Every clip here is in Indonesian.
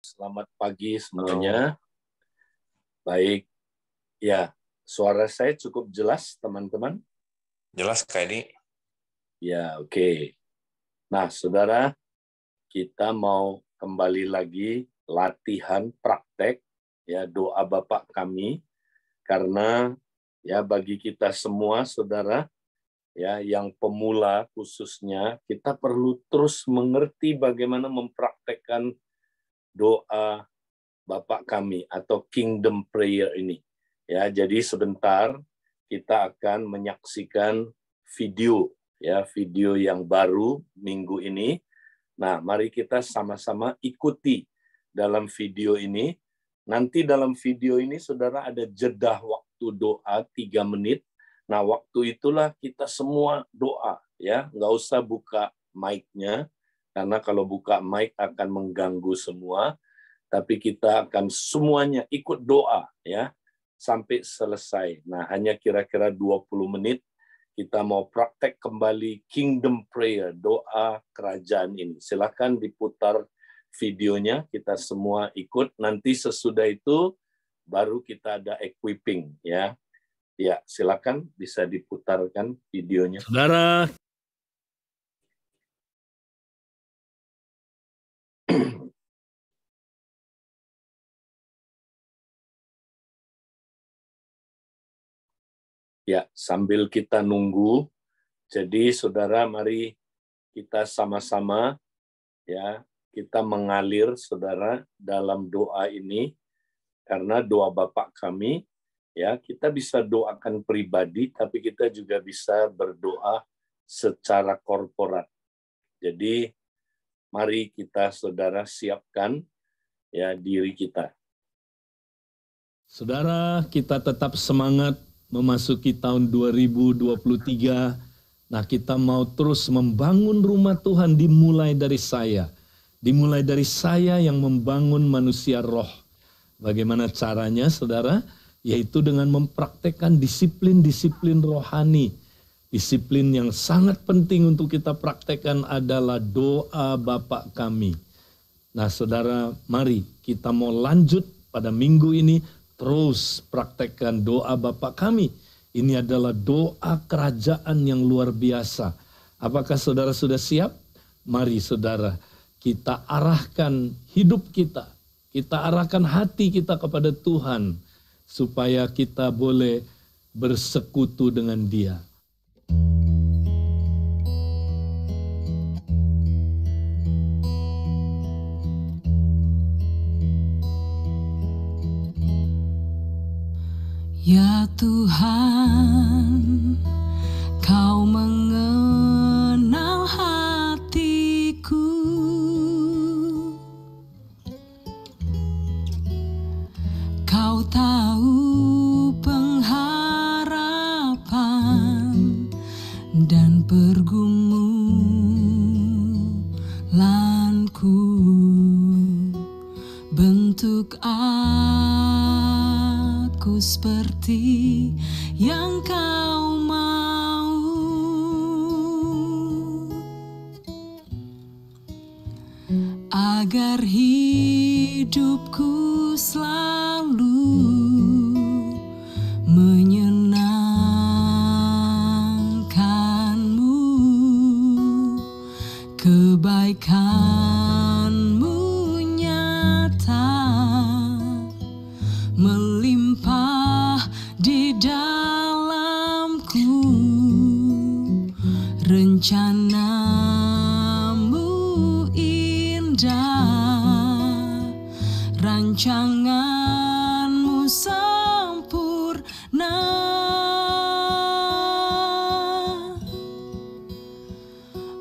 Selamat pagi semuanya. Baik, ya, suara saya cukup jelas, teman-teman? Jelas, Kak Edi. Ya, oke. Nah, saudara, kita mau kembali lagi latihan praktek, ya, doa Bapa kami, karena ya bagi kita semua, saudara, ya, yang pemula khususnya, kita perlu terus mengerti bagaimana mempraktekkan doa Bapa kami atau Kingdom Prayer ini. Ya, jadi sebentar kita akan menyaksikan video, ya, video yang baru minggu ini. Nah, mari kita sama-sama ikuti dalam video ini. Nanti dalam video ini, saudara, ada jeda waktu doa 3 menit. Nah, waktu itulah kita semua doa, ya, nggak usah buka mic-nya, karena kalau buka mic akan mengganggu semua. Tapi kita akan semuanya ikut doa, ya, sampai selesai. Nah, hanya kira-kira 20 menit kita mau praktek kembali Kingdom Prayer, doa kerajaan ini. Silakan diputar videonya, kita semua ikut. Nanti sesudah itu baru kita ada equipping, ya. Ya, silakan bisa diputarkan videonya. Saudara, ya, sambil kita nunggu, jadi saudara, mari kita sama-sama, ya, kita mengalir, saudara, dalam doa ini, karena doa Bapa kami, ya, kita bisa doakan pribadi, tapi kita juga bisa berdoa secara korporat. Jadi, mari kita, saudara, siapkan, ya, diri kita. saudara, kita tetap semangat memasuki tahun 2023. Nah, kita mau terus membangun rumah Tuhan dimulai dari saya. Dimulai dari saya yang membangun manusia roh. Bagaimana caranya, saudara? Yaitu dengan mempraktekkan disiplin-disiplin rohani. Disiplin yang sangat penting untuk kita praktekkan adalah doa Bapa kami. Nah, saudara, mari kita mau lanjut pada minggu ini terus praktekkan doa Bapa kami. Ini adalah doa kerajaan yang luar biasa. Apakah saudara sudah siap? Mari saudara, kita arahkan hidup kita. Kita arahkan hati kita kepada Tuhan. Supaya kita boleh bersekutu dengan Dia. Ya Tuhan, Kau mengenal hatiku. Kau tahu pengharapan dan pergumulanku. Bentuk aku seperti yang Kau mau. Agar hidupku selalu menyenangkan-Mu, kebaikan-Mu nyata melimpah di dalamku, rencana-Mu indah, rancangan-Mu sempurna.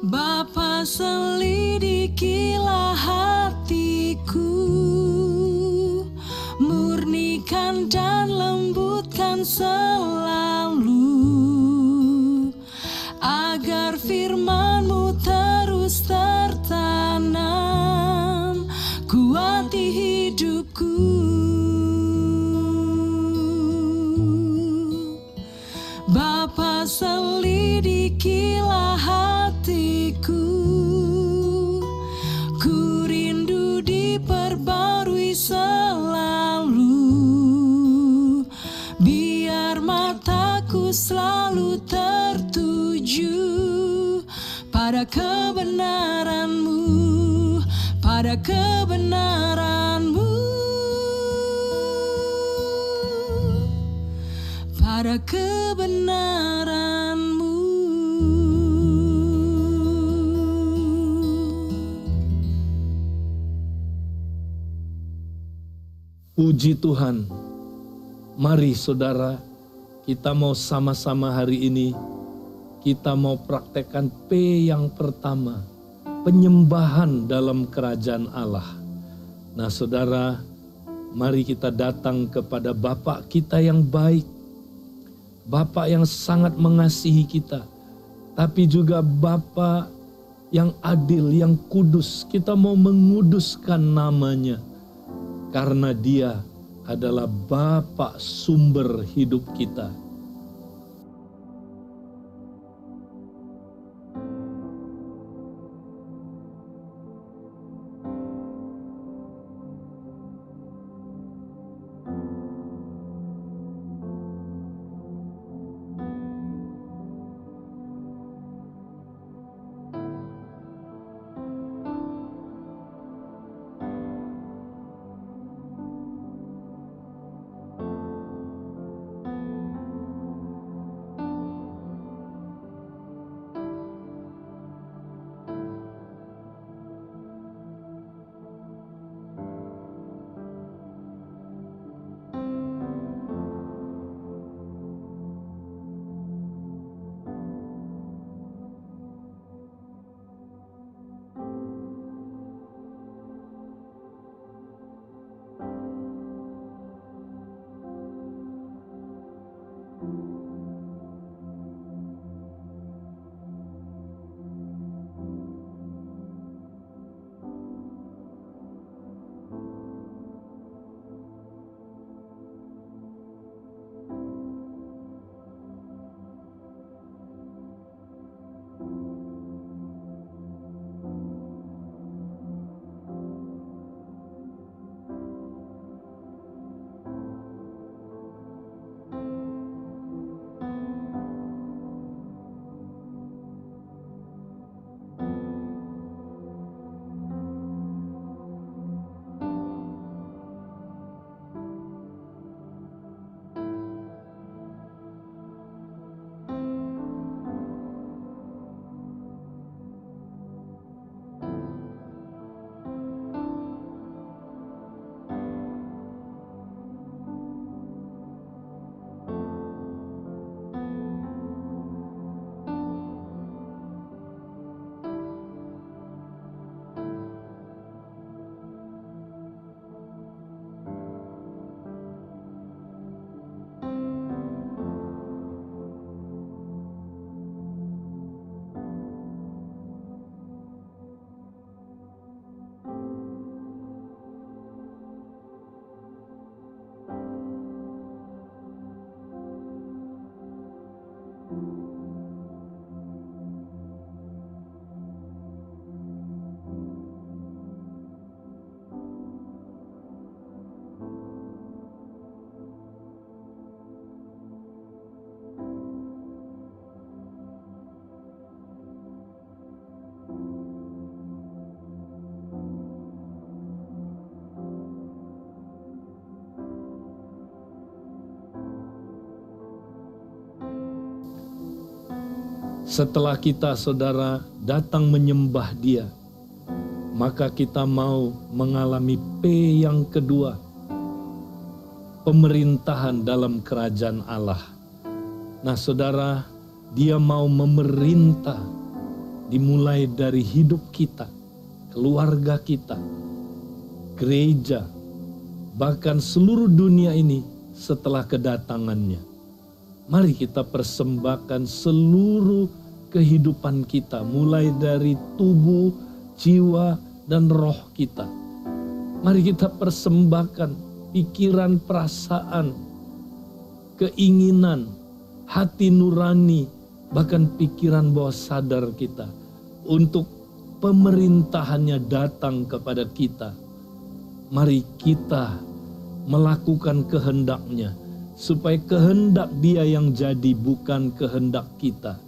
Bapa, selidikilah hatiku, murnikan dan lembutkan selalu, agar firman-Mu terus tertanam, kuati hidupku. Bapa, selidikilah hatiku, ku rindu diperbarui selalu, biar mataku selalu tertuju pada kebenaran-Mu, pada kebenaran-Mu, pada kebenaran-Mu. Puji Tuhan. Mari saudara, kita mau sama-sama hari ini, kita mau praktekkan P yang pertama, penyembahan dalam kerajaan Allah. Nah saudara, mari kita datang kepada Bapa kita yang baik, Bapa yang sangat mengasihi kita, tapi juga Bapa yang adil, yang kudus. Kita mau menguduskan namanya, karena Dia adalah Bapa sumber hidup kita. Setelah kita saudara datang menyembah Dia, maka kita mau mengalami P yang kedua, pemerintahan dalam kerajaan Allah. Nah saudara, Dia mau memerintah dimulai dari hidup kita, keluarga kita, gereja, bahkan seluruh dunia ini setelah kedatangannya. Mari kita persembahkan seluruh kehidupan kita, mulai dari tubuh, jiwa, dan roh kita. Mari kita persembahkan pikiran, perasaan, keinginan, hati nurani, bahkan pikiran bawah sadar kita, untuk pemerintahannya datang kepada kita. mari kita melakukan kehendak-Nya, supaya kehendak Dia yang jadi, bukan kehendak kita.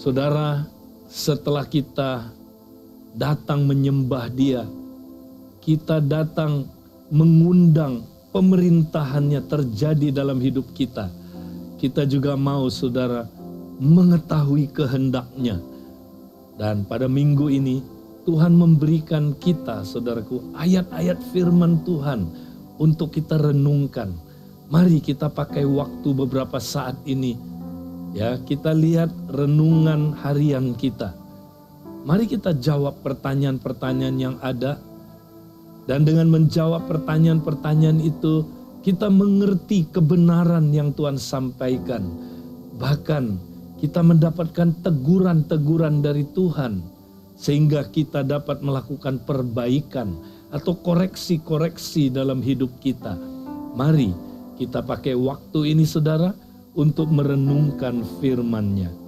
Saudara, setelah kita datang menyembah Dia, kita datang mengundang pemerintahannya terjadi dalam hidup kita. Kita juga mau, saudara, mengetahui kehendak-Nya. Dan pada minggu ini, Tuhan memberikan kita, saudaraku, ayat-ayat firman Tuhan untuk kita renungkan. Mari kita pakai waktu beberapa saat ini. Ya, kita lihat renungan harian kita. Mari kita jawab pertanyaan-pertanyaan yang ada. Dan dengan menjawab pertanyaan-pertanyaan itu, kita mengerti kebenaran yang Tuhan sampaikan. Bahkan kita mendapatkan teguran-teguran dari Tuhan, sehingga kita dapat melakukan perbaikan atau koreksi-koreksi dalam hidup kita. Mari kita pakai waktu ini, saudara, untuk merenungkan firman-Nya.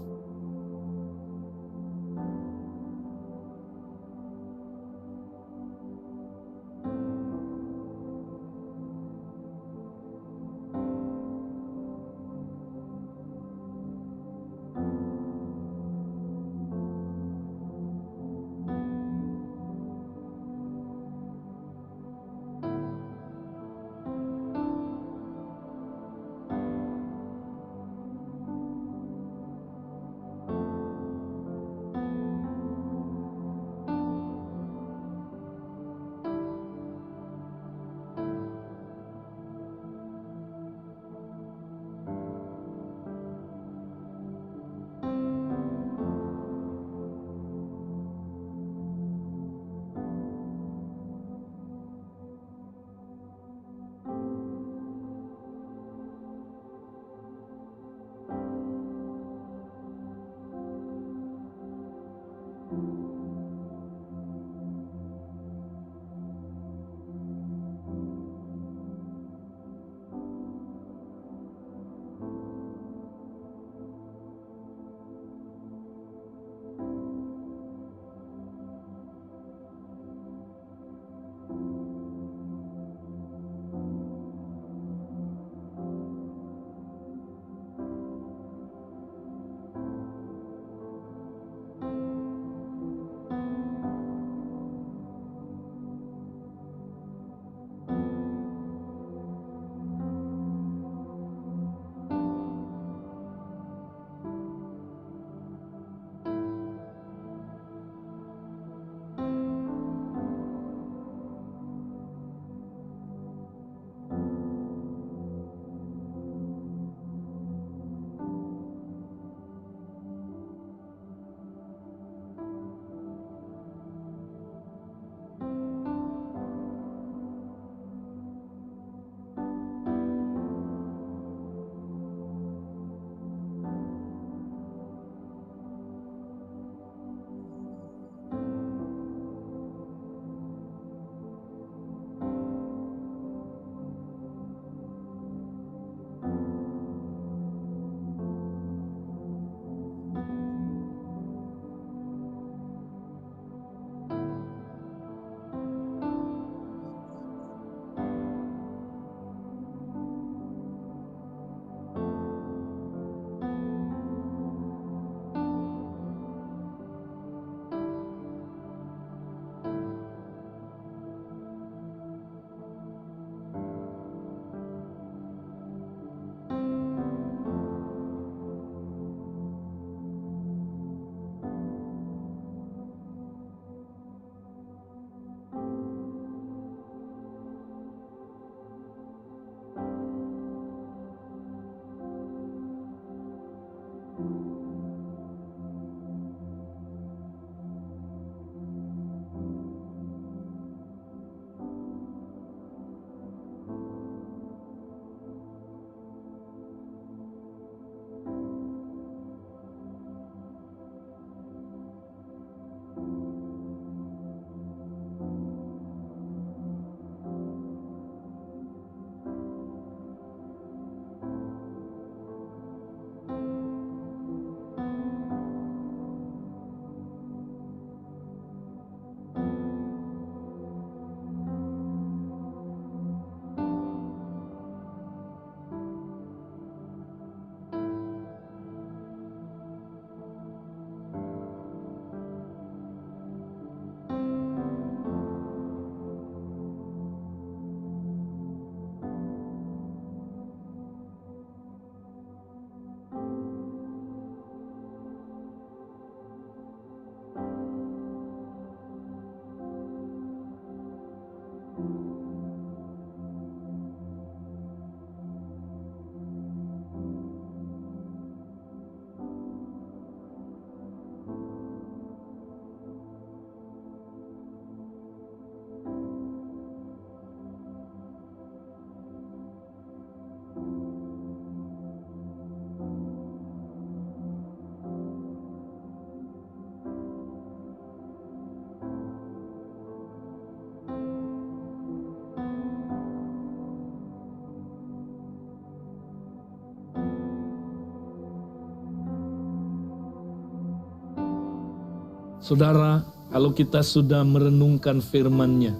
Saudara, kalau kita sudah merenungkan firman-Nya,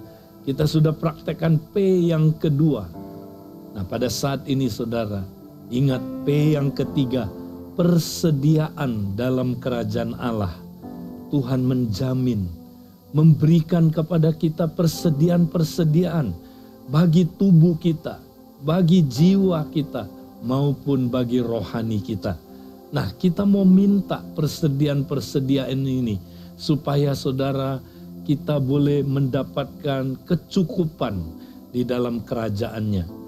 kita sudah praktekkan P yang kedua. Nah, pada saat ini saudara, ingat P yang ketiga, persediaan dalam kerajaan Allah. Tuhan menjamin, memberikan kepada kita persediaan-persediaan bagi tubuh kita, bagi jiwa kita, maupun bagi rohani kita. Nah, kita mau minta persediaan-persediaan ini supaya saudara kita boleh mendapatkan kecukupan di dalam kerajaan-Nya.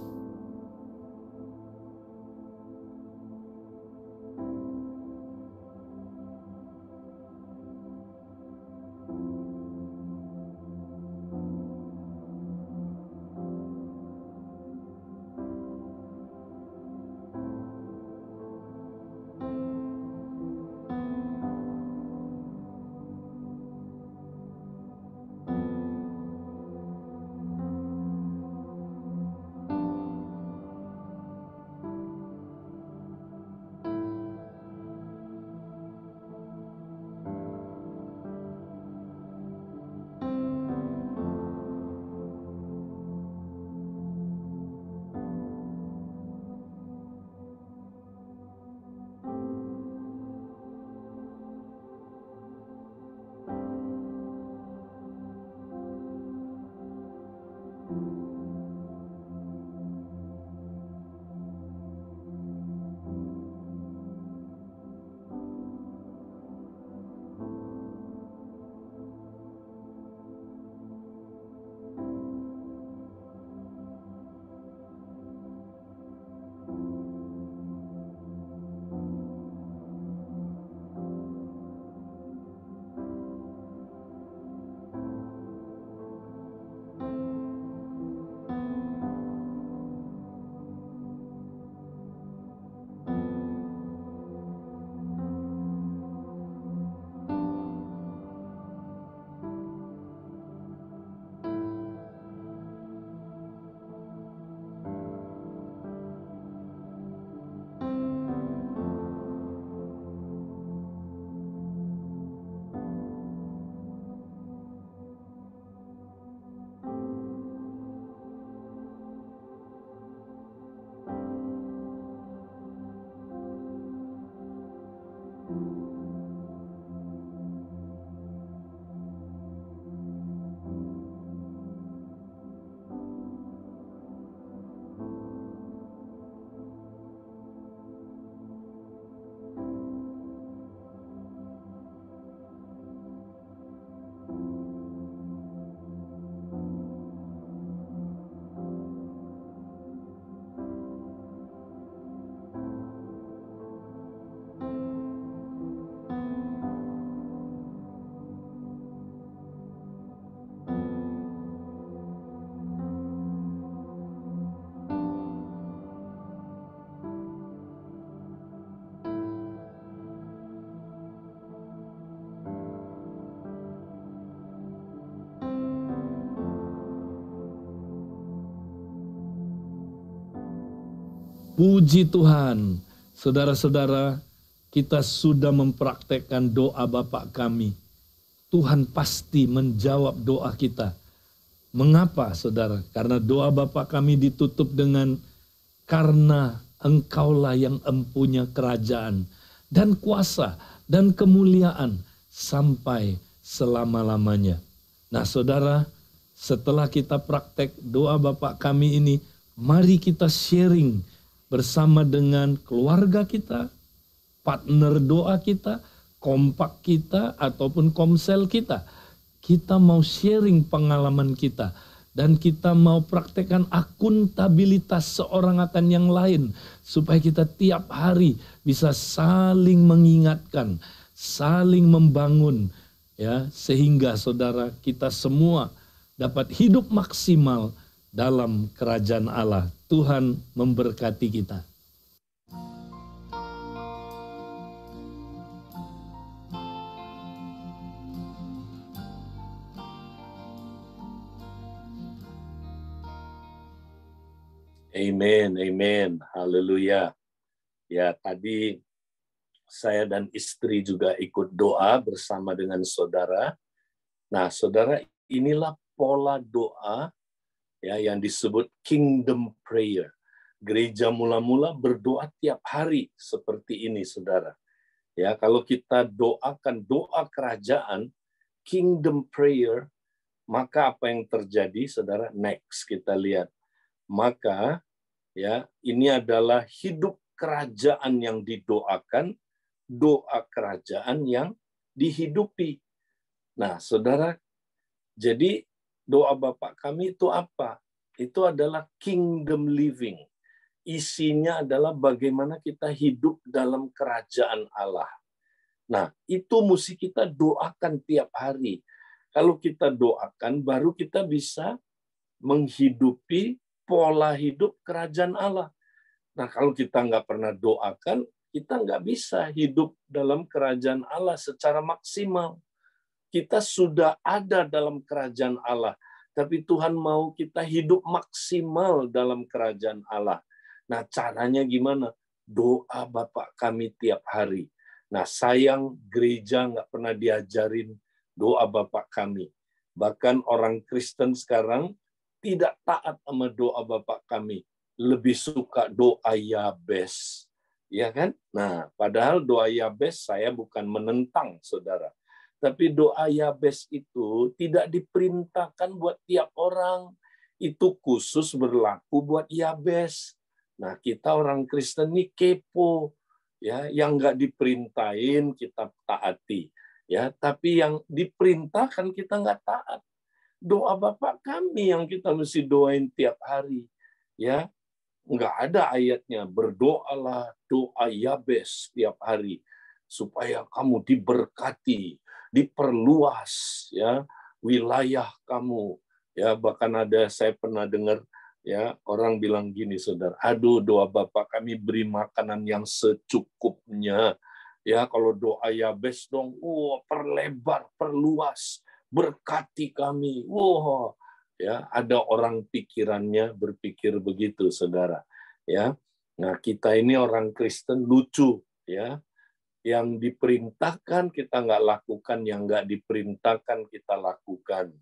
Puji Tuhan, saudara-saudara, kita sudah mempraktekkan doa Bapa kami. Tuhan pasti menjawab doa kita. Mengapa, saudara? Karena doa Bapa kami ditutup dengan karena Engkaulah yang empunya kerajaan dan kuasa dan kemuliaan sampai selama-lamanya. Nah, saudara, setelah kita praktek doa Bapa kami ini, mari kita sharing bersama dengan keluarga kita, partner doa kita, kompak kita, ataupun komsel kita. Kita mau sharing pengalaman kita. Dan kita mau praktekkan akuntabilitas seorang akan yang lain. Supaya kita tiap hari bisa saling mengingatkan, saling membangun. Ya, sehingga saudara kita semua dapat hidup maksimal dalam kerajaan Allah. Tuhan memberkati kita. Amen, amen, haleluya. Ya, tadi saya dan istri juga ikut doa bersama dengan saudara. Nah, saudara, inilah pola doa ya yang disebut kingdom prayer. Gereja mula-mula berdoa tiap hari seperti ini, saudara. Ya, kalau kita doakan doa kerajaan, kingdom prayer, maka apa yang terjadi, saudara? Next kita lihat. Maka ya, ini adalah hidup kerajaan yang didoakan, doa kerajaan yang dihidupi. Nah, saudara, jadi doa Bapa kami itu apa? Itu adalah kingdom living. Isinya adalah bagaimana kita hidup dalam kerajaan Allah. Nah, itu mesti kita doakan tiap hari. Kalau kita doakan, baru kita bisa menghidupi pola hidup kerajaan Allah. Nah, kalau kita nggak pernah doakan, kita nggak bisa hidup dalam kerajaan Allah secara maksimal. Kita sudah ada dalam kerajaan Allah, tapi Tuhan mau kita hidup maksimal dalam kerajaan Allah. Nah, caranya gimana? Doa Bapa kami tiap hari. Nah, sayang gereja nggak pernah diajarin doa Bapa kami. Bahkan orang Kristen sekarang tidak taat sama doa Bapa kami. Lebih suka doa Yabes. Ya kan? Nah, padahal doa Yabes saya bukan menentang, saudara. Tapi doa Yabes itu tidak diperintahkan buat tiap orang. Itu khusus berlaku buat Yabes. Nah, kita orang Kristen ini kepo. Ya, yang nggak diperintahin kita taati. Ya, tapi yang diperintahkan kita nggak taat. Doa Bapa kami yang kita mesti doain tiap hari. Ya, nggak ada ayatnya berdoalah doa Yabes tiap hari supaya kamu diberkati, diperluas ya wilayah kamu. Ya, bahkan saya pernah dengar ya orang bilang gini, saudara, aduh doa Bapa kami beri makanan yang secukupnya. Ya, kalau doa Yabes dong, perlebar, perluas, berkati kami. Wah, ya, ada orang pikirannya berpikir begitu, saudara. Ya, nah kita ini orang Kristen lucu, ya. Yang diperintahkan kita nggak lakukan, yang nggak diperintahkan kita lakukan.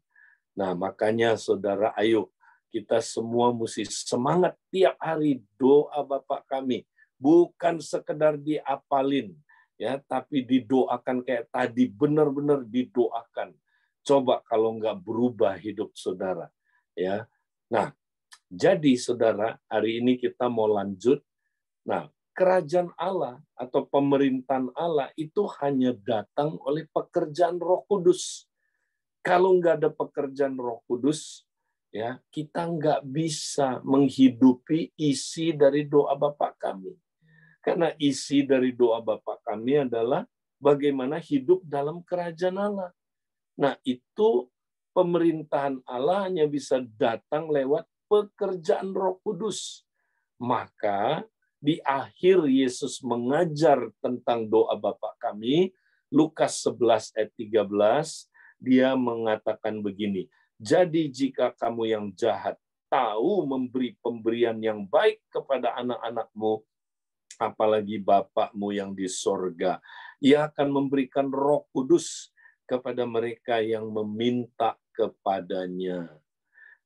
Nah, makanya saudara, ayo kita semua mesti semangat tiap hari doa Bapa kami. Bukan sekedar diapalin, ya, tapi didoakan kayak tadi, benar-benar didoakan. Coba kalau nggak berubah hidup saudara. Ya. Nah, jadi saudara, hari ini kita mau lanjut. Nah, kerajaan Allah atau pemerintahan Allah itu hanya datang oleh pekerjaan Roh Kudus. Kalau nggak ada pekerjaan Roh Kudus, ya kita nggak bisa menghidupi isi dari doa Bapa kami. Karena isi dari doa Bapa kami adalah bagaimana hidup dalam kerajaan Allah. Nah, itu pemerintahan Allah hanya bisa datang lewat pekerjaan Roh Kudus. Maka di akhir Yesus mengajar tentang doa Bapa kami, Lukas 11 ayat 13, dia mengatakan begini, jadi jika kamu yang jahat tahu memberi pemberian yang baik kepada anak-anakmu, apalagi Bapakmu yang di sorga, ia akan memberikan Roh Kudus kepada mereka yang meminta kepadanya.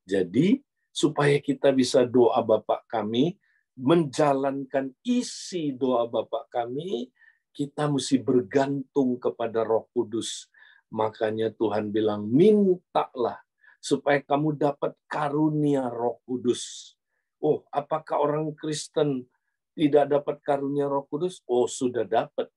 Jadi, supaya kita bisa doa Bapa kami, menjalankan isi doa Bapa kami, kita mesti bergantung kepada Roh Kudus. Makanya Tuhan bilang, mintalah supaya kamu dapat karunia Roh Kudus. Oh, apakah orang Kristen tidak dapat karunia Roh Kudus? Oh, sudah dapat.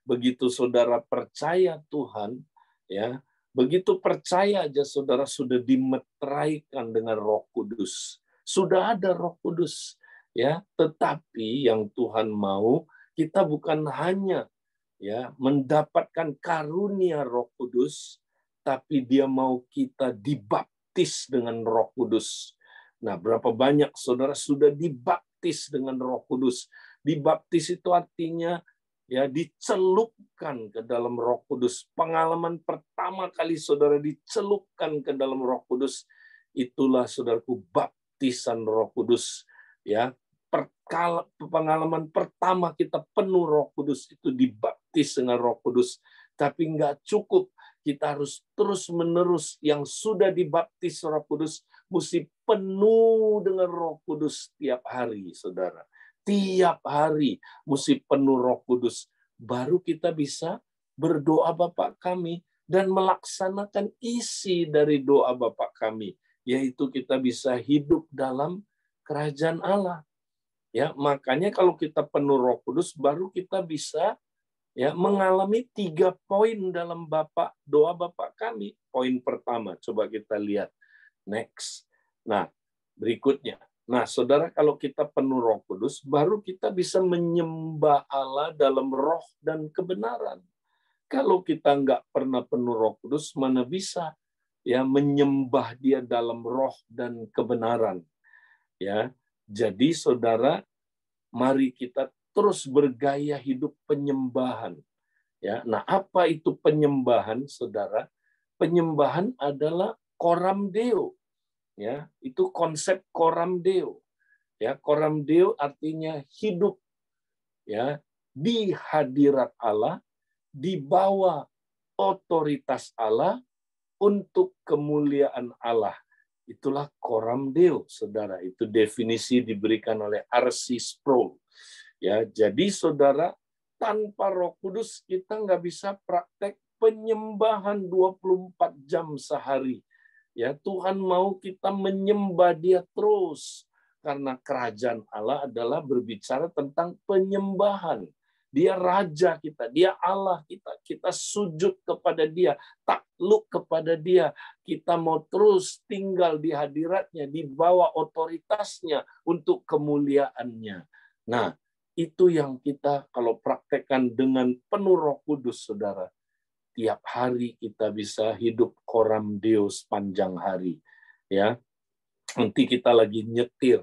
Begitu saudara percaya Tuhan, ya, begitu percaya aja saudara sudah dimeteraikan dengan Roh Kudus. Sudah ada Roh Kudus, ya. Tetapi yang Tuhan mau kita bukan hanya ya mendapatkan karunia Roh Kudus, tapi Dia mau kita dibaptis dengan Roh Kudus. Nah, berapa banyak saudara sudah dibaptis dengan Roh Kudus? Dibaptis itu artinya ya dicelupkan ke dalam Roh Kudus. Pengalaman pertama kali saudara dicelupkan ke dalam Roh Kudus, itulah saudaraku baptisan Roh Kudus. Ya, pengalaman pertama kita penuh Roh Kudus itu dibaptis dengan Roh Kudus. Tapi nggak cukup. Kita harus terus-menerus yang sudah dibaptis Roh Kudus mesti penuh dengan Roh Kudus tiap hari, saudara. Tiap hari mesti penuh Roh Kudus. Baru kita bisa berdoa Bapa kami dan melaksanakan isi dari doa Bapa kami, yaitu kita bisa hidup dalam kerajaan Allah. Ya, makanya kalau kita penuh Roh Kudus baru kita bisa mengalami 3 poin dalam doa Bapa kami. Poin pertama, coba kita lihat. Next. Nah, berikutnya. Nah, saudara, kalau kita penuh Roh Kudus, baru kita bisa menyembah Allah dalam roh dan kebenaran. Kalau kita nggak pernah penuh Roh Kudus, mana bisa menyembah Dia dalam roh dan kebenaran. Ya, jadi saudara, mari kita terus bergaya hidup penyembahan. Ya, nah apa itu penyembahan, saudara? Penyembahan adalah coram Deo. Ya, itu konsep coram Deo. Ya, coram Deo artinya hidup ya di hadirat Allah, di bawah otoritas Allah untuk kemuliaan Allah. Itulah coram Deo, saudara. Itu definisi diberikan oleh R.C. Sproul. Ya, jadi saudara, tanpa Roh Kudus kita nggak bisa praktek penyembahan 24 jam sehari. Ya, Tuhan mau kita menyembah Dia terus karena kerajaan Allah adalah berbicara tentang penyembahan. Dia raja kita, Dia Allah kita. Kita sujud kepada Dia, takluk kepada Dia. Kita mau terus tinggal di hadiratnya, di bawah otoritasnya untuk kemuliaannya. Nah, itu yang kita kalau praktekkan dengan penuh Roh Kudus, saudara. Tiap hari kita bisa hidup coram Deo sepanjang hari. Ya, nanti kita lagi nyetir,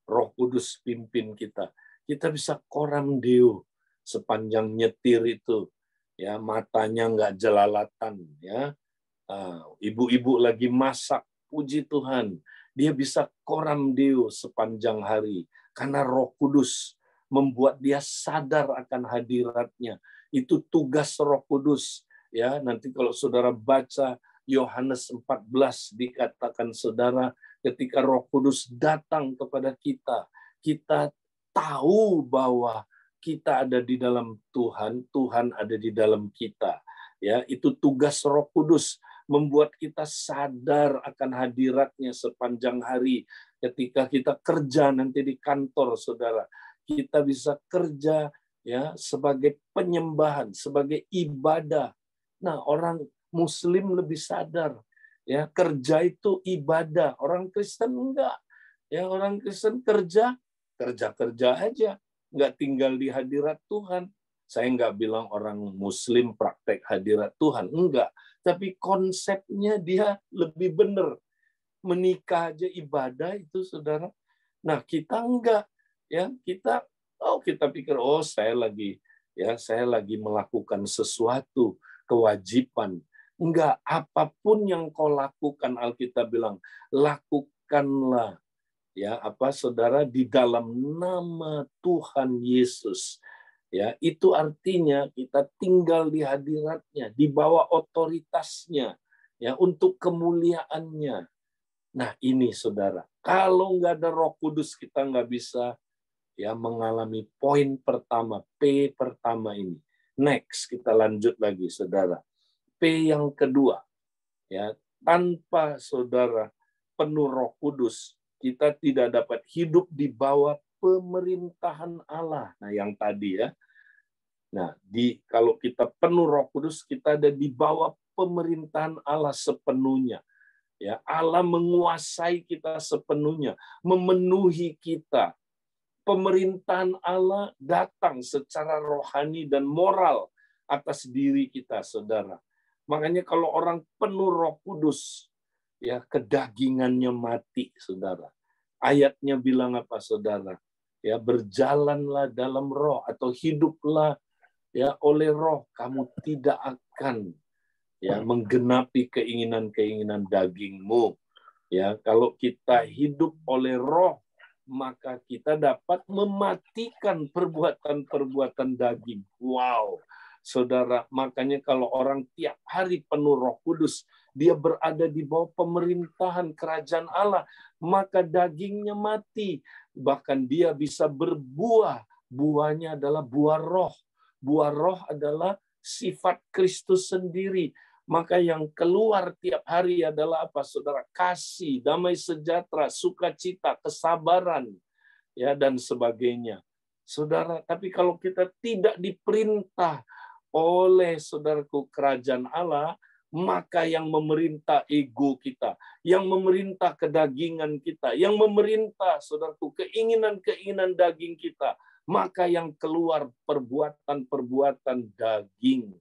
Roh Kudus pimpin kita. Kita bisa coram Deo sepanjang nyetir itu. Ya, matanya nggak jelalatan. Ya, ibu-ibu lagi masak, puji Tuhan, dia bisa coram Deo sepanjang hari karena Roh Kudus membuat dia sadar akan hadiratnya. Itu tugas Roh Kudus. Ya, nanti kalau saudara baca Yohanes 14 dikatakan saudara ketika Roh Kudus datang kepada kita, kita tahu bahwa kita ada di dalam Tuhan, Tuhan ada di dalam kita. Ya, itu tugas Roh Kudus membuat kita sadar akan hadiratnya sepanjang hari. Ketika kita kerja nanti di kantor, saudara, kita bisa kerja sebagai penyembahan, sebagai ibadah. Nah, orang Muslim lebih sadar kerja itu ibadah. Orang Kristen enggak. Ya, orang Kristen kerja aja, enggak tinggal di hadirat Tuhan. Saya enggak bilang orang Muslim praktek hadirat Tuhan, enggak. Tapi konsepnya dia lebih benar. Menikah aja ibadah itu, saudara. Nah, kita enggak. Ya, kita pikir saya lagi melakukan sesuatu kewajiban. Enggak, apapun yang kau lakukan, Alkitab bilang lakukanlah saudara, di dalam nama Tuhan Yesus. Ya, itu artinya kita tinggal di hadiratnya, di bawah otoritasnya, ya, untuk kemuliaannya. Nah, ini saudara, kalau nggak ada Roh Kudus kita nggak bisa mengalami poin pertama, P pertama ini. Next, kita lanjut lagi, saudara. P yang kedua, tanpa saudara penuh Roh Kudus, kita tidak dapat hidup di bawah pemerintahan Allah. Nah, yang tadi ya. Nah, kalau kita penuh Roh Kudus, kita ada di bawah pemerintahan Allah sepenuhnya. Ya, Allah menguasai kita sepenuhnya, memenuhi kita. Pemerintahan Allah datang secara rohani dan moral atas diri kita, saudara. Makanya kalau orang penuh Roh Kudus, kedagingannya mati, saudara. Ayatnya bilang apa, saudara? Ya, berjalanlah dalam Roh atau hiduplah oleh Roh, kamu tidak akan menggenapi keinginan-keinginan dagingmu. Ya, kalau kita hidup oleh Roh, maka kita dapat mematikan perbuatan-perbuatan daging. Wow, saudara, makanya kalau orang tiap hari penuh Roh Kudus, dia berada di bawah pemerintahan kerajaan Allah, maka dagingnya mati. Bahkan dia bisa berbuah. Buahnya adalah buah roh. Buah roh adalah sifat Kristus sendiri. Maka yang keluar tiap hari adalah apa, saudara? Kasih, damai sejahtera, sukacita, kesabaran, ya, dan sebagainya. Saudara, tapi kalau kita tidak diperintah oleh, saudaraku, kerajaan Allah, maka yang memerintah ego kita, yang memerintah kedagingan kita, yang memerintah, saudaraku, keinginan-keinginan daging kita, maka yang keluar perbuatan-perbuatan daging.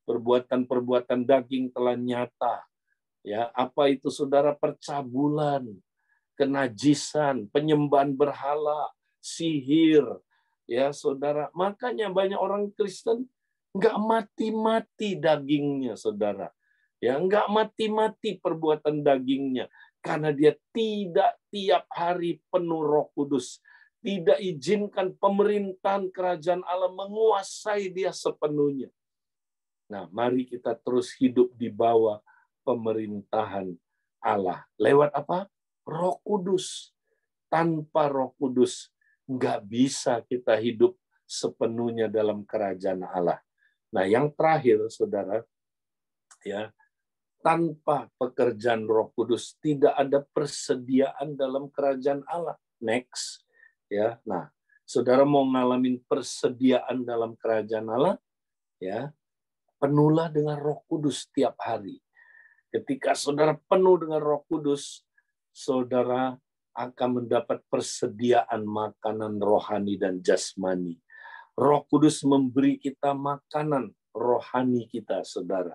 Perbuatan-perbuatan daging telah nyata. Ya, apa itu, saudara? Percabulan, kenajisan, penyembahan berhala, sihir. Ya, saudara. Makanya banyak orang Kristen nggak mati-mati dagingnya, saudara. Ya, nggak mati-mati perbuatan dagingnya. Karena dia tidak tiap hari penuh Roh Kudus. Tidak izinkan pemerintahan kerajaan Allah menguasai dia sepenuhnya. Nah, mari kita terus hidup di bawah pemerintahan Allah. Lewat apa? Roh Kudus. Tanpa Roh Kudus, nggak bisa kita hidup sepenuhnya dalam kerajaan Allah. Nah, yang terakhir, saudara, ya, tanpa pekerjaan Roh Kudus tidak ada persediaan dalam kerajaan Allah. Next, ya. Nah, saudara mau ngalamin persediaan dalam kerajaan Allah, ya, penuhlah dengan Roh Kudus tiap hari. Ketika saudara penuh dengan Roh Kudus, saudara akan mendapat persediaan makanan rohani dan jasmani. Roh Kudus memberi kita makanan rohani kita, saudara.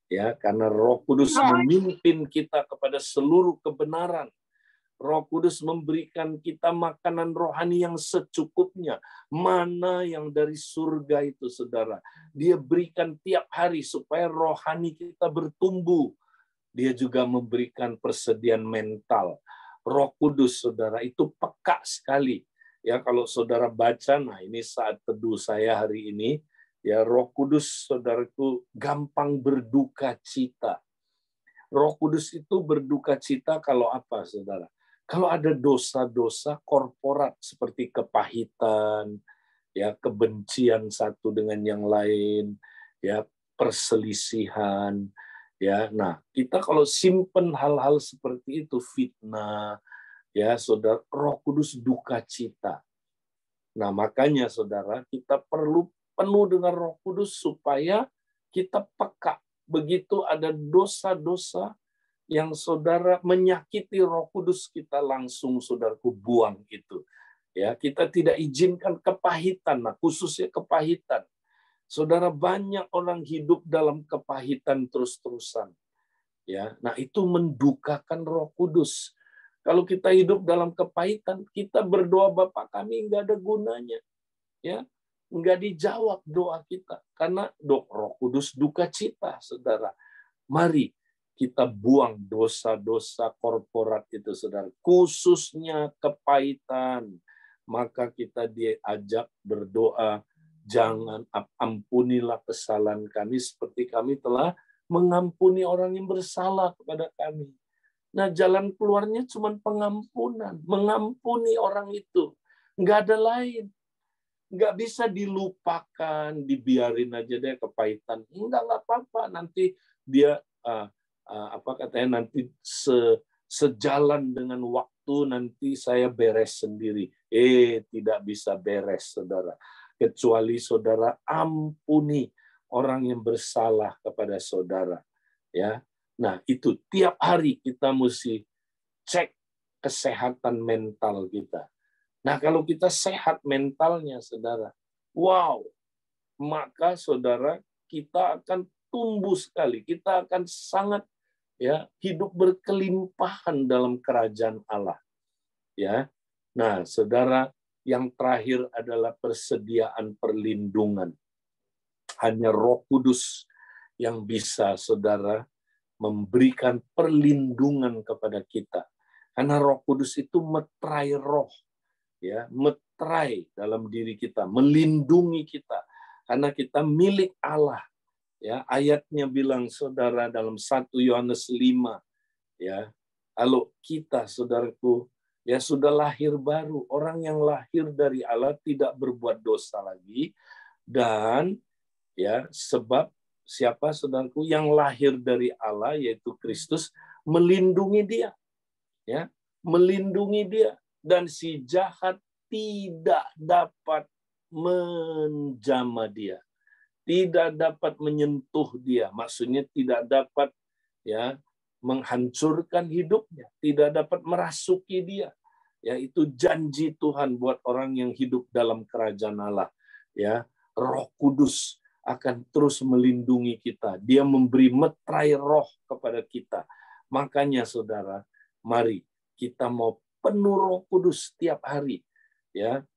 Ya, karena Roh Kudus memimpin kita kepada seluruh kebenaran. Roh Kudus memberikan kita makanan rohani yang secukupnya. Mana yang dari surga itu, saudara. Dia berikan tiap hari supaya rohani kita bertumbuh. Dia juga memberikan persediaan mental. Roh Kudus, saudara, itu peka sekali. Ya, kalau saudara baca, nah ini saat teduh saya hari ini, ya, Roh Kudus, saudaraku, gampang berduka cita. Roh Kudus itu berduka cita kalau apa, saudara? Kalau ada dosa-dosa korporat seperti kepahitan, ya, kebencian satu dengan yang lain, ya, perselisihan, ya. Nah, kita kalau simpen hal-hal seperti itu, fitnah, ya, saudara, Roh Kudus duka cita. Nah, makanya, saudara, kita perlu penuh dengan Roh Kudus supaya kita peka. Begitu ada dosa-dosa yang saudara menyakiti Roh Kudus, kita langsung, saudaraku, buang itu. Ya, kita tidak izinkan kepahitan, nah khususnya kepahitan. Saudara, banyak orang hidup dalam kepahitan terus-terusan. Ya, nah itu mendukakan Roh Kudus. Kalau kita hidup dalam kepahitan, kita berdoa Bapa kami nggak ada gunanya. Ya, nggak dijawab doa kita karena Roh Kudus duka cita, saudara. Mari kita buang dosa-dosa korporat itu, saudara. Khususnya kepahitan. Maka kita diajak berdoa, jangan, ampunilah kesalahan kami seperti kami telah mengampuni orang yang bersalah kepada kami. Nah, jalan keluarnya cuma pengampunan. Mengampuni orang itu. Nggak ada lain. Nggak bisa dilupakan, dibiarin aja deh kepahitan. Nggak apa-apa. Nanti dia nanti sejalan dengan waktu, nanti saya beres sendiri. Tidak bisa beres, saudara. Kecuali saudara ampuni orang yang bersalah kepada saudara. Ya, nah itu tiap hari kita mesti cek kesehatan mental kita. Nah, kalau kita sehat mentalnya, saudara, wow, maka saudara kita akan tumbuh sekali. Kita akan sangat, ya, hidup berkelimpahan dalam kerajaan Allah. Ya. Nah, saudara, yang terakhir adalah persediaan perlindungan. Hanya Roh Kudus yang bisa, saudara, memberikan perlindungan kepada kita. Karena Roh Kudus itu meterai roh. ya, meterai dalam diri kita, melindungi kita, karena kita milik Allah. Ya, ayatnya bilang saudara dalam 1 Yohanes 5, ya, kalau kita, saudaraku, ya sudah lahir baru, orang yang lahir dari Allah tidak berbuat dosa lagi, dan ya sebab siapa, saudaraku, yang lahir dari Allah yaitu Kristus melindungi dia, ya, melindungi dia, dan si jahat tidak dapat menjamah dia, tidak dapat menyentuh dia, maksudnya tidak dapat, ya, menghancurkan hidupnya, tidak dapat merasuki dia. Ya, itu janji Tuhan buat orang yang hidup dalam kerajaan Allah. Ya, Roh Kudus akan terus melindungi kita. Dia memberi meterai roh kepada kita. Makanya saudara, mari kita mau penuh Roh Kudus setiap hari. Ya,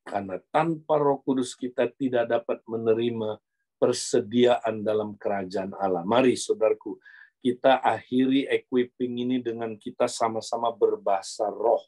karena tanpa Roh Kudus kita tidak dapat menerima persediaan dalam kerajaan Allah. Mari saudaraku, kita akhiri equipping ini dengan kita sama-sama berbahasa roh.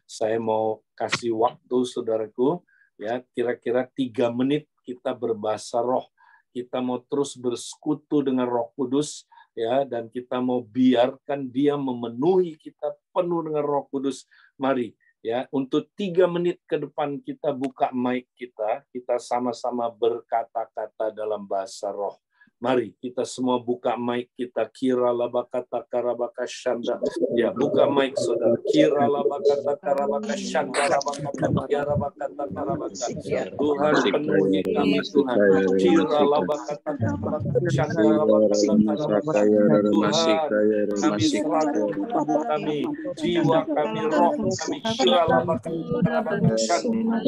Saya mau kasih waktu saudaraku, ya, kira-kira 3 menit kita berbahasa roh. Kita mau terus bersekutu dengan Roh Kudus, ya, dan kita mau biarkan dia memenuhi kita penuh dengan Roh Kudus. Mari, ya, untuk 3 menit ke depan kita buka mic kita sama-sama berkata-kata dalam bahasa roh. Mari kita semua buka mic kita. Kira labakata karabaka shanda. Ya, buka mic saudara. Kira labakata karabaka shanda labakata karabakata karabaka. Tuhan penuhi kami Tuhan. Kira labakata karabaka shanda labakata karabaka. Tuhan, kami serahkan tubuh kami, jiwa kami, roh kami. Kira labakata karabaka shanda.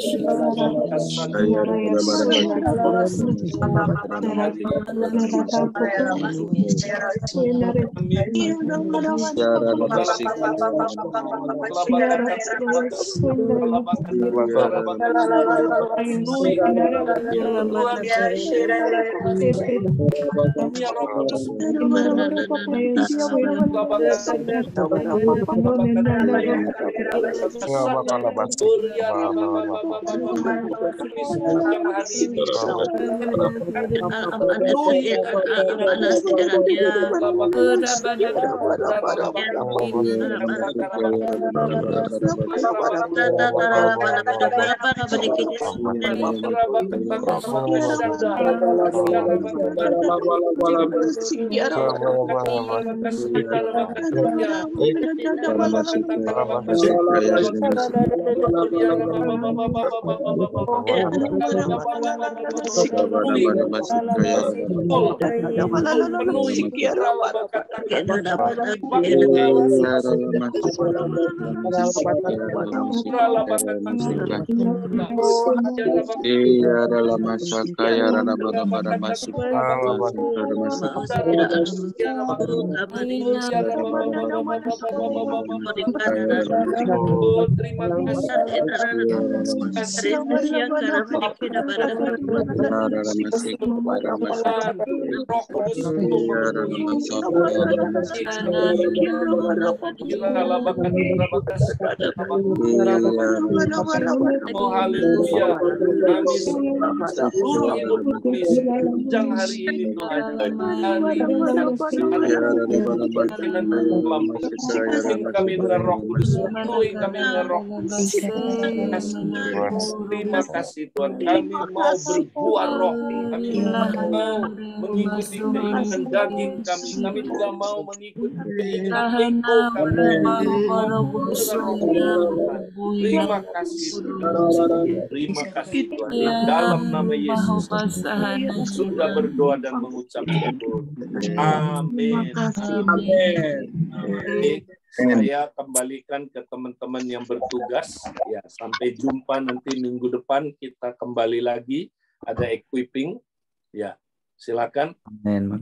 Oh haleluya, kami seluruh hidup kami sepanjang hari ini Tuhan, hari kami dengan Roh Kudus, penuhi kami dengan Roh Kudus. Terima kasih Tuhan, kami mau berbuah roh, kami mau mengikuti keinginan daging kami tidak mau mengikuti keinginan ego kami. Terima kasih Tuhan, di dalam nama Yesus sudah berdoa dan mengucap syukur. Amin. Saya kembalikan ke teman-teman yang bertugas. Ya, sampai jumpa nanti minggu depan, kita kembali lagi ada equipping. Ya, silakan. Amin.